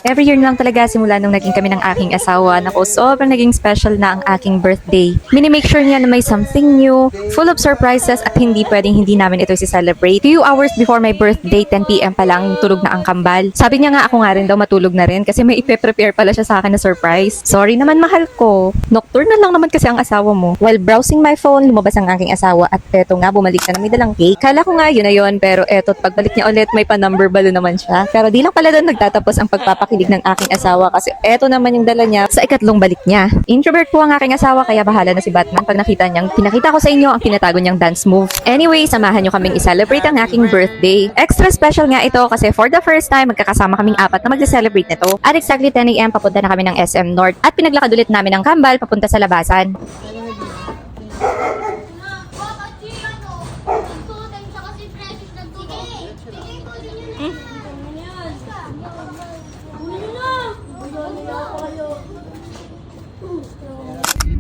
Every year na lang talaga simula nung naging kami ng aking asawa. Naku, sobrang naging special na ang aking birthday. Mini-make sure niya na may something new, full of surprises at hindi pwedeng hindi namin ito si-celebrate. Few hours before my birthday, 10 PM pa lang, tulog na ang kambal. Sabi niya nga ako nga rin daw matulog na rin kasi may ipe-prepare pala siya sa akin na surprise. Sorry naman mahal ko. Nocturnal lang naman kasi ang asawa mo. While browsing my phone, lumabas ang aking asawa at eto nga bumalik na may dalang cake. Kala ko nga yun na yun pero eto pagbalik niya ulit may pa-number balloon naman siya. Pero di lang pala doon nagtatapos ang pagpapakilig ng aking asawa kasi eto naman yung dala niya sa ikatlong balik niya. Introvert po ang aking asawa kaya bahala na si Batman pag nakita niyang pinakita ko sa inyo ang tinatago niyang dance move. Anyway, samahan niyo kaming i-celebrate ang aking birthday. Extra special nga ito kasi for the first time magkakasama kaming apat na magse-celebrate nito. At exactly 10 AM papunta na kami ng SM North at pinaglakad ulit namin ang kambal papunta sa labasan.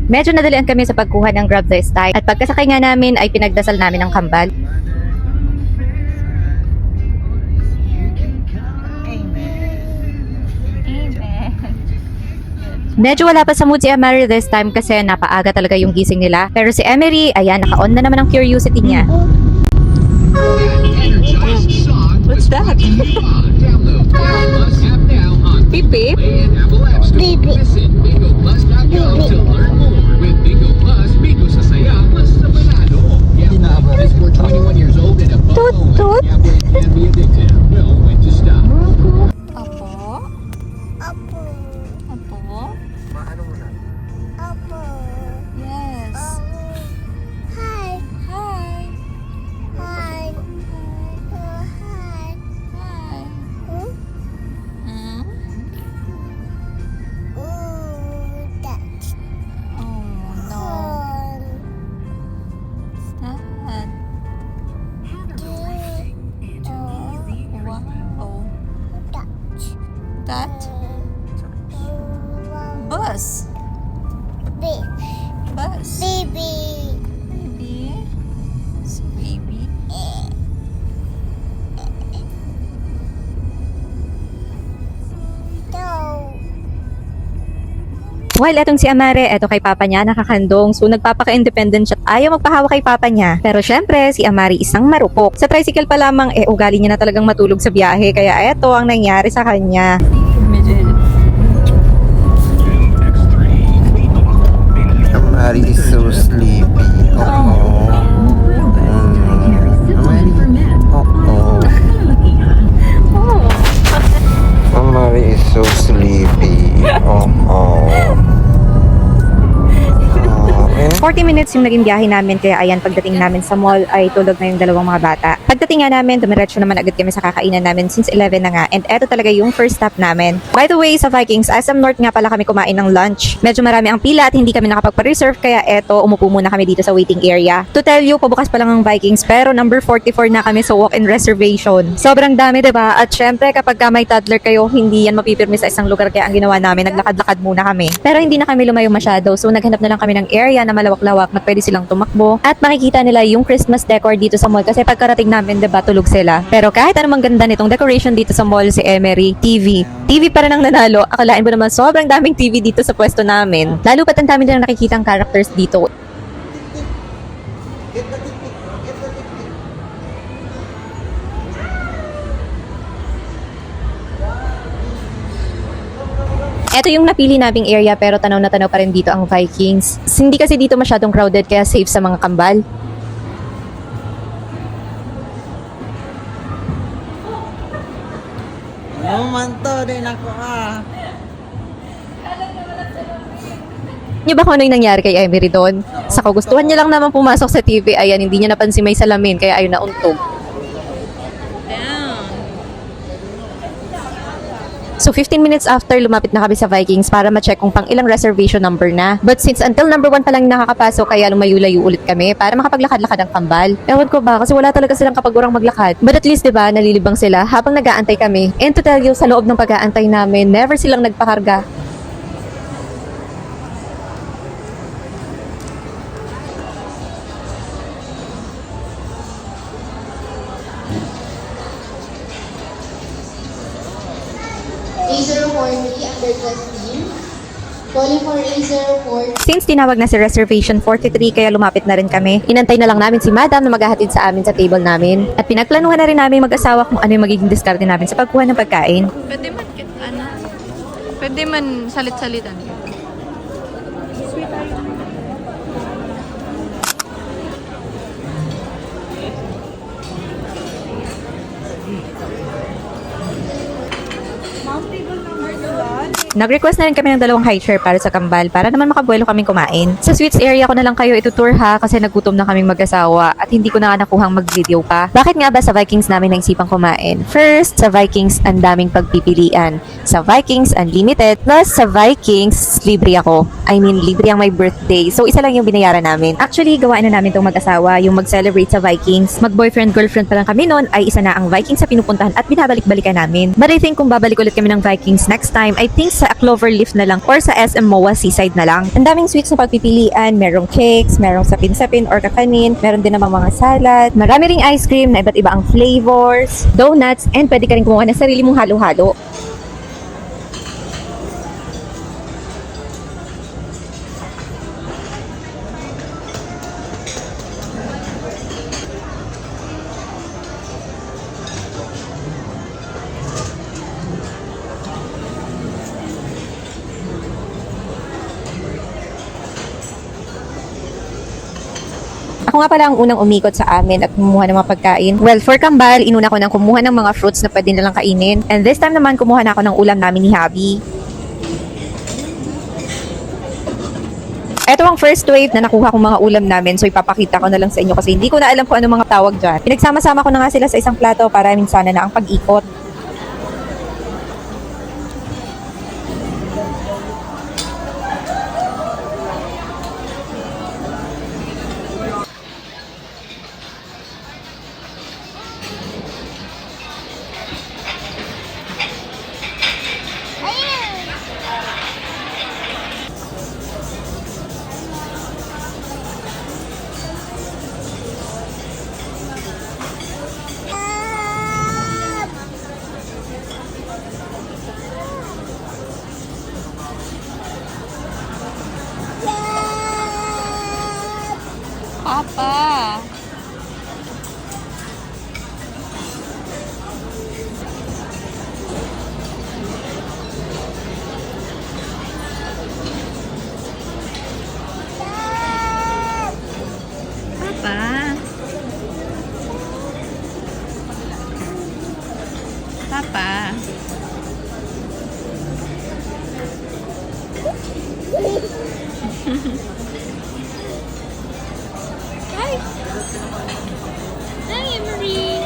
Medyo nadalian kami sa pagkuha ng grab this time at pagkasakay nga namin ay pinagdasal namin ang kambal. Medyo wala pa sa mood si Emery this time kasi napaaga talaga yung gising nila. Pero si Emery, ayan, naka-on na naman ang curiosity niya. What's that? Beep beep? Beep beep. Toot toot. Apo? Apo. Apo? Apo. Yes. Hi. Hi. Hi. Hi. Hi. Hmm? Hmm? That's Oh no. on. What's that? Wow. That? Bus. Bus. Baby. Baby. Si baby. No. While etong si Amare, eto kay papa niya nakakandong so nagpapaka-independent siya at ayaw magpahawak kay papa niya. Pero syempre, si Amari isang marupok. Sa tricycle pa lamang, ugali niya na talagang matulog sa biyahe kaya eto ang nangyari sa kanya. Medyo. Amari is so sleepy. Oh. Amari is so sleepy. Oh. 40 minutes yung naging biyahe namin kaya ayan pagdating namin sa mall ay tulog na yung dalawang mga bata. Pagdating nga namin, dumiretso naman agad kami sa kakainan namin since 11 na nga and eto talaga yung first stop namin. By the way, sa Vikings, SM North nga pala kami kumain ng lunch. Medyo marami ang pila at hindi kami nakapagpa-reserve kaya eto, umupo muna kami dito sa waiting area. To tell you, pabukas pa lang ang Vikings pero number 44 na kami sa walk-in reservation. Sobrang dami, diba? At syempre kapag may toddler kayo, hindi yan mapipirmi sa isang lugar kaya ang ginawa namin, naglakad-lakad muna kami. Pero hindi na kami lumayo masyado so naghanap na lang kami ng area na malawak-lawak na pwede silang tumakbo at makikita nila yung Christmas decor dito sa mall kasi pagkarating namin, diba, tulog sila. Pero kahit anumang ganda nitong decoration dito sa mall, si Emery, TV pa rin ang nanalo. Akalain mo naman sobrang daming TV dito sa pwesto namin. Lalo pat ang dami din nakikitang characters dito. Ito yung napili naming area pero tanaw na tanaw pa rin dito ang Vikings. Hindi kasi dito masyadong crowded kaya safe sa mga kambal. Manto din ako Niyo ba kung ano yung nangyari kay Emery doon? Sa kagustuhan niya lang naman pumasok sa TV, ayan, hindi niya napansin may salamin kaya ayun na untog. So 15 minutes after, lumapit na kami sa Vikings para ma-check kung pang ilang reservation number na. But since until number 1 pa lang nakakapasok, kaya lumayo-layo ulit kami para makapaglakad-lakad ang kambal. Ewan ko ba, kasi wala talaga silang kapagurang maglakad. But at least, diba, nalilibang sila habang nag-aantay kami. And to tell you, sa loob ng pag-aantay namin, never silang nagpakarga. Please A040 underclass team. Calling for A040. Since tinawag na si Reservation 43 kaya lumapit na rin kami. Inantay na lang namin si Madam na maghahatid sa amin sa table namin. At pinagplanuhan na rin namin mag-asawa kung ano yung magiging diskarte namin sa pagkuha ng pagkain. Pwede man, pwede man salit-salitan. Nag-request na rin kami ng 2 high chair para sa kambal para naman makabuelo kaming kumain. Sa sweets area ko na lang kayo itutour ha kasi nagutom na kaming mag-asawa at hindi ko na nga nakuhang mag-video pa. Bakit nga ba sa Vikings namin naisipang kumain? First, sa Vikings ang daming pagpipilian. Sa Vikings, unlimited. Plus, sa Vikings, libre ako. I mean, libre ang my birthday. So, isa lang yung binayaran namin. Actually, gawaan na namin itong mag-asawa, yung mag-celebrate sa Vikings. Mag-boyfriend-girlfriend pa lang kami noon ay isa na ang Vikings sa pinupuntahan at binabalik-balikan namin. But I think kung babalik ulit kami ng Vikings next time, I think sa Cloverleaf na lang or sa SM MOA Seaside na lang. Ang daming sweets na pagpipilian, merong cakes, merong sapin-sapin or kakanin, meron din namang mga salad, marami ring ice cream na iba't iba ang flavors, donuts, and pwede ka rin kumuha ng sarili mong halo-halo. Ako nga pala ang unang umikot sa amin at kumuha ng mga pagkain. Well, for kambal, inuna ko nang kumuha ng mga fruits na pwede nilang kainin. And this time naman, kumuha na ako ng ulam namin ni Habi. Ito ang first wave na nakuha kong mga ulam namin, so ipapakita ko na lang sa inyo kasi hindi ko na alam kung ano mga tawag dyan. Pinagsama-sama ko na nga sila sa isang plato para minsan na ang pag-ikot. Papa! Papa! Papa! Hi! Hi, Emery!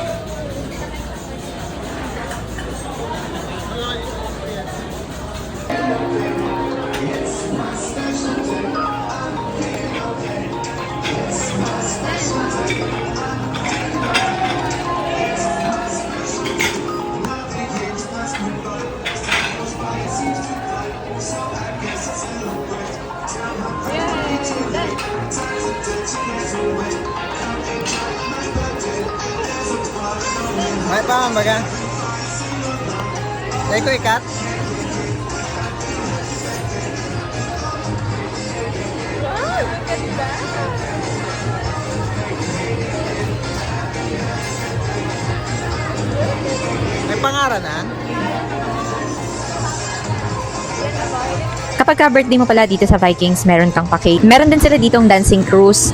May pamambaga. Dahil ko ikat. May pangaranan. Kapag ka-birthday mo pala dito sa Vikings, meron kang pa-cake. Meron din sila ditong dancing cruise.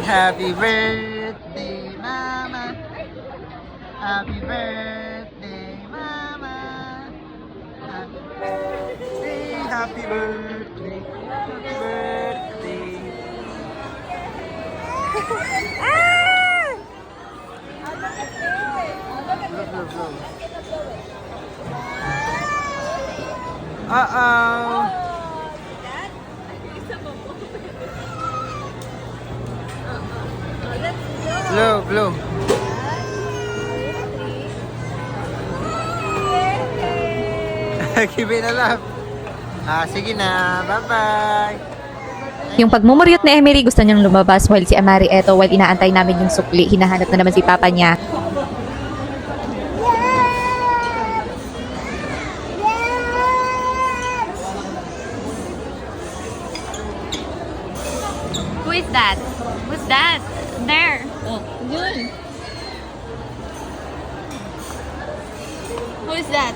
Happy birthday, Mama. Happy birthday, Mama. Happy birthday, happy birthday, happy birthday. Uh-oh. Blow, blow. Give it a love. Sige na. Bye-bye. Yung pagmumuryot ni Emery, gusto niyang lumabas while si Amari eto, while inaantay namin yung sukli, hinahanap na naman si papa niya. Who is that? Who's that? There. Oh, yun. Who is that?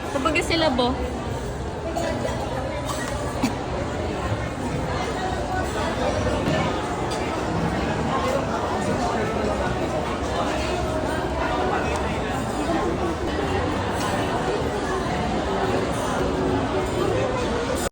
Kapag sila bo.